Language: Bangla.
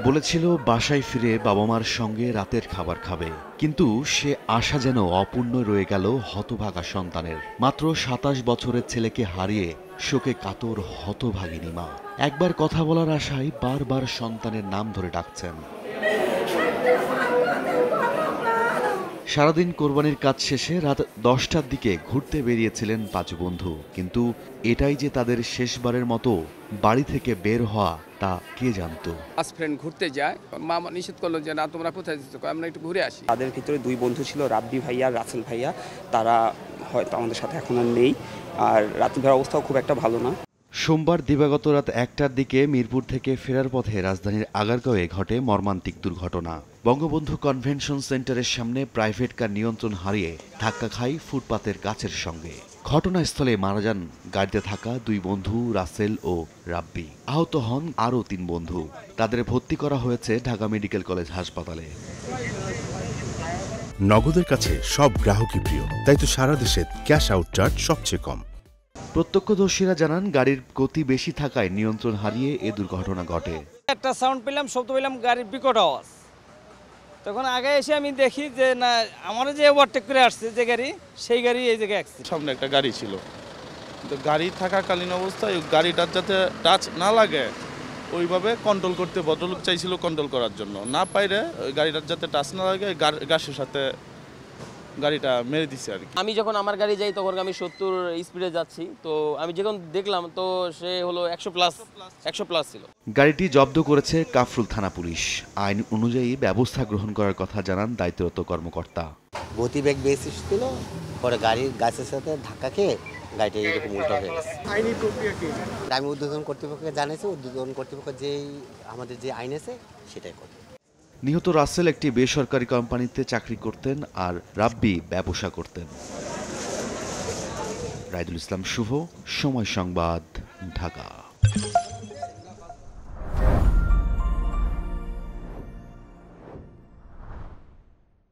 বলেছিল বাসায় ফিরে বাবা মার সঙ্গে রাতের খাবার খাবে, কিন্তু সে আশা যেন অপূর্ণ রয়ে গেল হতভাগা সন্তানের। মাত্র ২৭ বছরের ছেলেকে হারিয়ে শোকে কাতর হতভাগিনী মা একবার কথা বলার আশায় বারবার সন্তানের নাম ধরে ডাকছেন। সারাদিন কোরবানির কাজ শেষে রাত ১০টার দিকে ঘুরতে বেরিয়েছিলেন ৫ বন্ধু, কিন্তু এটাই যে তাদের শেষবারের মতো বাড়ি থেকে বের হওয়া তা কে জানত। ফ্রেন্ড ঘুরতে যায়, মামা নিষেধ করলো যে না তোমরা কোথায় যাচ্ছ, আমরা একটু ঘুরে আসি। তাদের ভিতরে 2 বন্ধু ছিল, রাব্বি ভাইয়া আর রাসেল ভাইয়া। তারা হয়তো আমাদের সাথে এখন আর নেই, আর রাতুল ভাইয়ের অবস্থাও খুব একটা ভালো না। সোমবার দিবাগত রাত ১টার দিকে মিরপুর থেকে ফেরার পথে রাজধানীর আগারগাঁওয়ে ঘটে মর্মান্তিক দুর্ঘটনা। বঙ্গবন্ধু কনভেনশন সেন্টারের সামনে প্রাইভেট কার নিয়ন্ত্রণ হারিয়ে ধাক্কা খায় ফুটপাতের গাছের সঙ্গে। ঘটনাস্থলে মারা যান গাড়িতে থাকা 2 বন্ধু রাসেল ও রাব্বি। আহত হন আরও 3 বন্ধু। তাদের ভর্তি করা হয়েছে ঢাকা মেডিকেল কলেজ হাসপাতালে। নগদের কাছে সব গ্রাহকই প্রিয়, তাই তো সারা দেশে ক্যাশ আউট চার্জ সবচেয়ে কম। প্রত্যক্ষদর্শীরা জানান গাড়ির গতি বেশি থাকায় নিয়ন্ত্রণ হারিয়ে এ দুর্ঘটনা ঘটে। একটা সাউন্ড পেলাম, শব্দ পেলাম, গাড়ির বিকট আওয়াজ। তখন আগে এসে আমি দেখি যে না, আমার যে ওভারটেক করে আসছে যে গাড়ি, সেই গাড়ি এই জায়গায় অ্যাক্সিডেন্ট। সামনে একটা গাড়ি ছিল, তো গাড়ি থাকাকালীন অবস্থায় গাড়িটার যাতে টাচ না লাগে ওইভাবে কন্ট্রোল করতে ভদ্রলোক চাইছিল, কন্ট্রোল করার জন্য না পাইরে ওই গাড়িটার যাতে টাচ না লাগে গাছের সাথে গাড়িটা মেরে দিছে আর কি। আমি যখন আমার গাড়ি যাই তখন আমি 70 স্পিডে যাচ্ছি, তো আমি যখন দেখলাম তো সে হলো 100 প্লাস ছিল। গাড়িটি জব্দ করেছে কাফরুল থানা পুলিশ। আইন অনুযায়ী ব্যবস্থা গ্রহণ করার কথা জানান দায়িত্বরত কর্মকর্তা। গতিবেগ বেশি ছিল, পরে গাড়ির গাছের সাথে ধাক্কা খেয়ে গাড়িটা এরকম উল্টো হয়ে গেছে। আইনি প্রক্রিয়া কি? আমি উদ্বোধন কর্তৃপক্ষকে জানিয়েছি, উদ্বোধন কর্তৃপক্ষ আমাদের যে আইন আছে সেটাই করবে। নিহত রাসেল একটি বেসরকারি কোম্পানিতে চাকরি করতেন আর রাব্বি ব্যবসা করতেন। রাইদুল ইসলাম শুভ, সময় সংবাদ, ঢাকা।